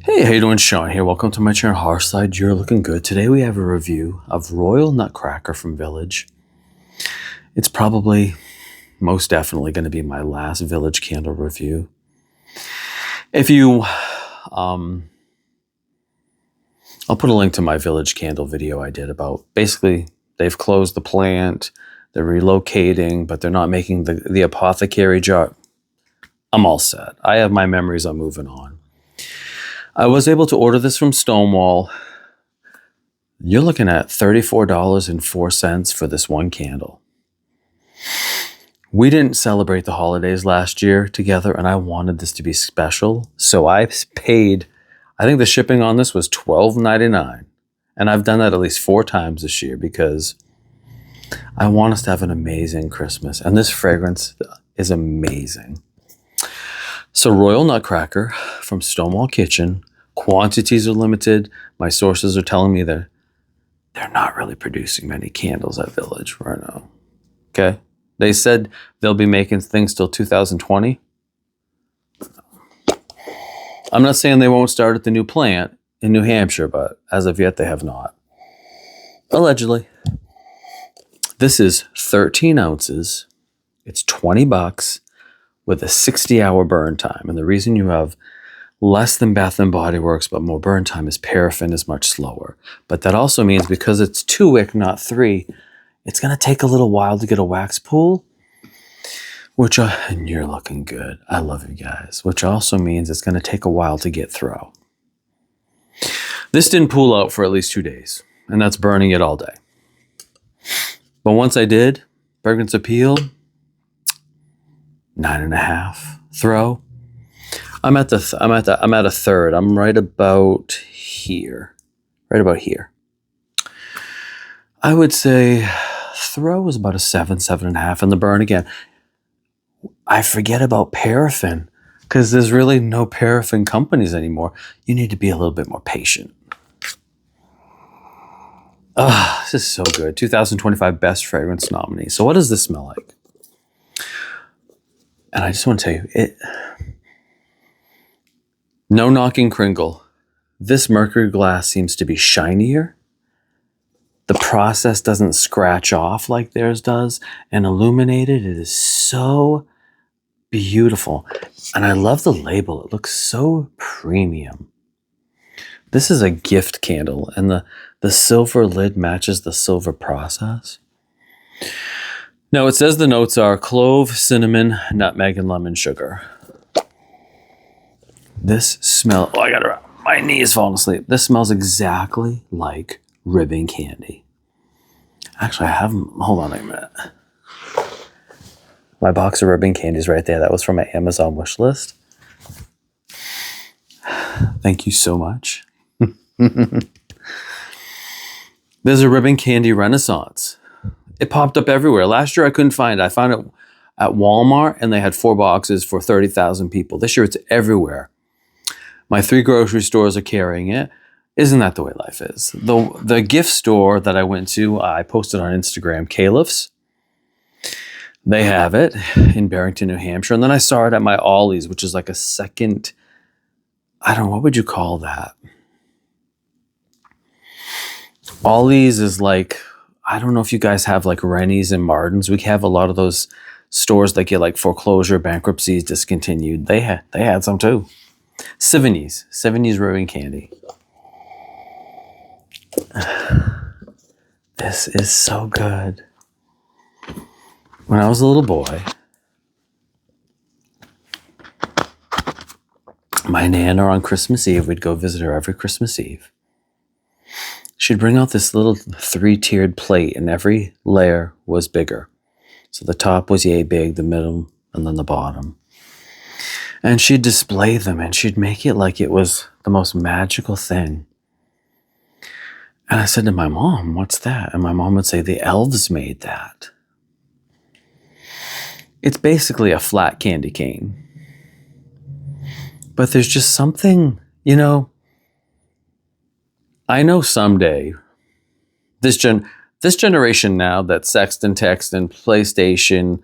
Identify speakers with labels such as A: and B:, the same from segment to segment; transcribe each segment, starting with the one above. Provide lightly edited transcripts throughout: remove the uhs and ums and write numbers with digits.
A: Hey, how you doing? Sean here. Welcome to my channel, Hearthside. You're looking good. Today we have a review of Royal Nutcracker from Village. It's probably, most definitely going to be my last Village candle review. If you, I'll put a link to my Village candle video I did about, basically, they've closed the plant, they're relocating, but they're not making the apothecary jar. I'm all set. I have my memories, I'm moving on. I was able to order this from Stonewall. You're looking at $34.04 for this one candle. We didn't celebrate the holidays last year together, and I wanted this to be special. So I paid, I think the shipping on this was $12.99. And I've done that at least 4 times this year because I want us to have an amazing Christmas. And this fragrance is amazing. So Royal Nutcracker from Stonewall Kitchen. Quantities are limited. My sources are telling me that they're not really producing many candles at Village right now. Okay? They said they'll be making things till 2020. I'm not saying they won't start at the new plant in New Hampshire, but as of yet, they have not. Allegedly. This is 13 ounces. It's $20 with a 60-hour burn time. And the reason you have less than Bath & Body Works, but more burn time is paraffin is much slower. But that also means because it's 2 wick, not 3, it's going to take a little while to get a wax pool, which, and you're looking good. I love you guys. Which also means it's going to take a while to get through. This didn't pool out for at least 2 days, and that's burning it all day. But once I did, fragrance appeal, 9.5 throw. I'm at a third. I'm right about here. Right about here. I would say throw is about a 7, 7.5, and the burn again. I forget about paraffin because there's really no paraffin companies anymore. You need to be a little bit more patient. This is so good. 2025 Best Fragrance Nominee. So what does this smell like? And I just want to tell you, no knocking Kringle. This Mercury glass seems to be shinier. The process doesn't scratch off like theirs does. And illuminated, it is so beautiful. And I love the label. It looks so premium. This is a gift candle, and the silver lid matches the silver process. Now, it says the notes are clove, cinnamon, nutmeg, and lemon sugar. This smell, my knee is falling asleep. This smells exactly like ribbon candy. Actually, hold on a minute. My box of ribbon candy is right there. That was from my Amazon wish list. Thank you so much. There's a ribbon candy renaissance. It popped up everywhere. Last year I couldn't find it. I found it at Walmart and they had 4 boxes for 30,000 people. This year it's everywhere. My 3 grocery stores are carrying it. Isn't that the way life is? The gift store that I went to, I posted on Instagram, Caliph's. They have it in Barrington, New Hampshire. And then I saw it at my Ollie's, which is like a second, I don't know, what would you call that? Ollie's is like, I don't know if you guys have like Rennie's and Martin's. We have a lot of those stores that get like foreclosure, bankruptcies, discontinued. They had some too. Sivigny's ribbon candy. This is so good. When I was a little boy, my Nana on Christmas Eve, we'd go visit her every Christmas Eve. She'd bring out this little 3-tiered plate, and every layer was bigger. So the top was yay big, the middle, and then the bottom. And she'd display them, and she'd make it like it was the most magical thing. And I said to my mom, what's that? And my mom would say, the elves made that. It's basically a flat candy cane. But there's just something, I know someday, this generation now that sext and text and PlayStation,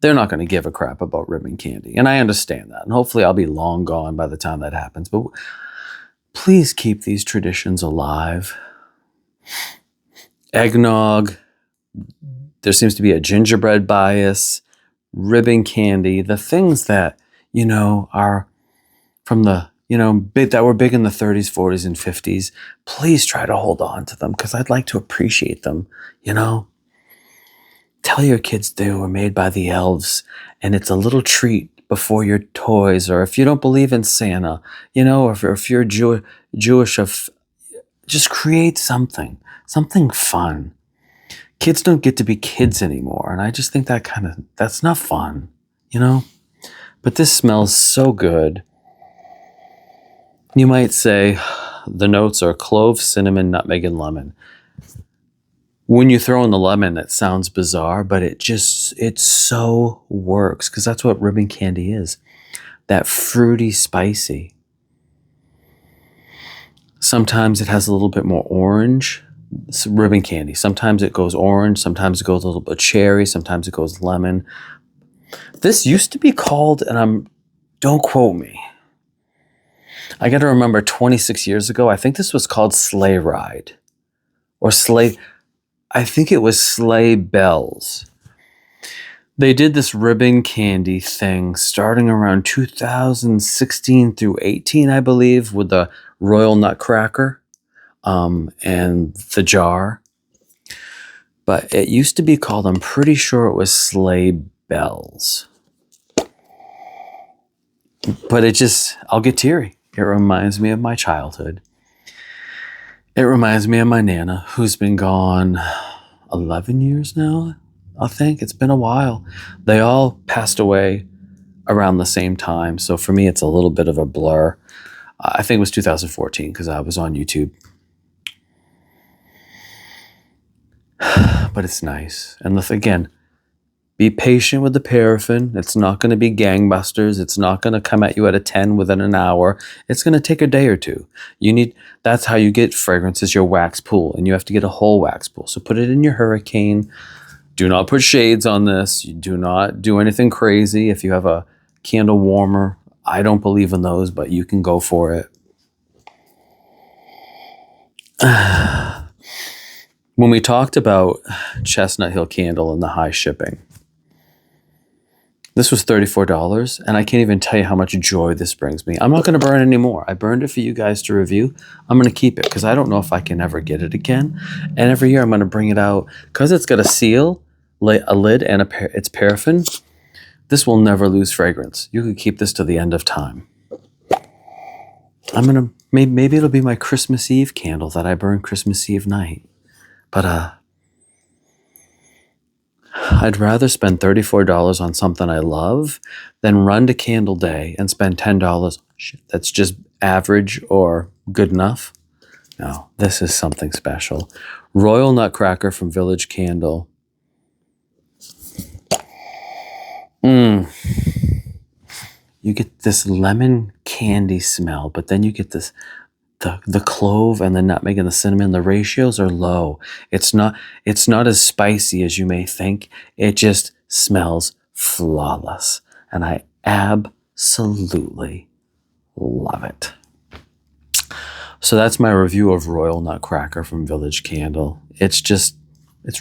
A: they're not going to give a crap about ribbon candy. And I understand that. And hopefully I'll be long gone by the time that happens. But Please keep these traditions alive. Eggnog, there seems to be a gingerbread bias, ribbon candy, the things that, are from the, that were big in the 30s, 40s, and 50s. Please try to hold on to them because I'd like to appreciate them, Tell your kids they were made by the elves and it's a little treat before your toys, or if you don't believe in Santa, or if you're Jewish, just create something fun. Kids don't get to be kids anymore. And I just think that's not fun, But this smells so good. You might say the notes are clove, cinnamon, nutmeg, and lemon. When you throw in the lemon, it sounds bizarre, but it so works because that's what ribbon candy is. That fruity, spicy. Sometimes it has a little bit more orange. It's ribbon candy. Sometimes it goes orange. Sometimes it goes a little bit cherry. Sometimes it goes lemon. This used to be called, and don't quote me. I got to remember 26 years ago, I think this was called Sleigh Ride or Sleigh. I think it was Sleigh Bells. They did this ribbon candy thing starting around 2016 through 18, I believe, with the Royal Nutcracker and the jar. But it used to be called, I'm pretty sure it was Sleigh Bells. But I'll get teary. It reminds me of my childhood. It reminds me of my Nana, who's been gone 11 years now, I think. It's been a while. They all passed away around the same time. So for me, it's a little bit of a blur. I think it was 2014 because I was on YouTube. But it's nice. And again, be patient with the paraffin. It's not going to be gangbusters. It's not going to come at you at a 10 within an hour. It's going to take a day or two. That's how you get fragrance, is your wax pool, and you have to get a whole wax pool. So put it in your hurricane. Do not put shades on this. You do not do anything crazy. If you have a candle warmer, I don't believe in those, but you can go for it. When we talked about Chestnut Hill Candle and the high shipping, this was $34, and I can't even tell you how much joy this brings me. I'm not going to burn it anymore. I burned it for you guys to review. I'm going to keep it because I don't know if I can ever get it again. And every year I'm going to bring it out because it's got a seal, a lid, and it's paraffin. This will never lose fragrance. You could keep this to the end of time. Maybe it'll be my Christmas Eve candle that I burn Christmas Eve night. But I'd rather spend $34 on something I love than run to Candle Day and spend $10 that's just average or good enough. No, this is something special. Royal Nutcracker from Village Candle. You get this lemon candy smell, but then you get this the clove and the nutmeg and the cinnamon. The ratios are low. It's not as spicy as you may think. It just smells flawless. And I absolutely love it. So that's my review of Royal Nutcracker from Village Candle. It's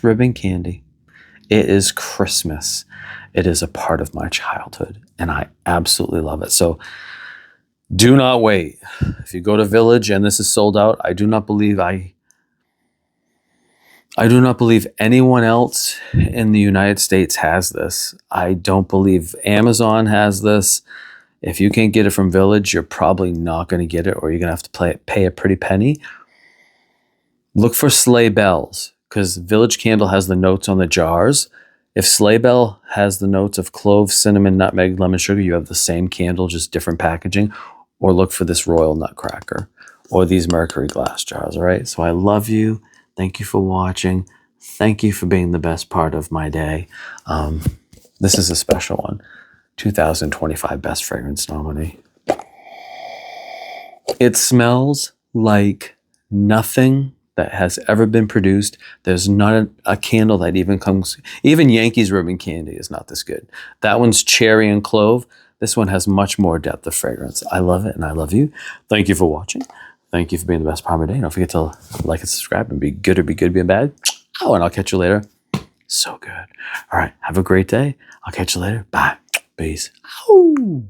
A: ribbon candy. It is Christmas. It is a part of my childhood, and I absolutely love it. So do not wait. If you go to Village and this is sold out, I do not believe anyone else in the United States has this. I don't believe Amazon has this. If you can't get it from Village, you're probably not going to get it, or you're going to have to pay a pretty penny. Look for Sleigh Bells, because Village Candle has the notes on the jars. If Sleigh Bell has the notes of clove, cinnamon, nutmeg, lemon, sugar, you have the same candle, just different packaging. Or look for this Royal Nutcracker or these Mercury glass jars, all right? So I love you. Thank you for watching. Thank you for being the best part of my day. This is a special one. 2025 Best Fragrance Nominee. It smells like nothing that has ever been produced. There's not a candle that even comes, even Yankees ribbon candy is not this good. That one's cherry and clove. This one has much more depth of fragrance. I love it and I love you. Thank you for watching. Thank you for being the best part of my day. Don't forget to like and subscribe and be good or be good being bad. Oh, and I'll catch you later. So good. All right. Have a great day. I'll catch you later. Bye. Peace. Ow.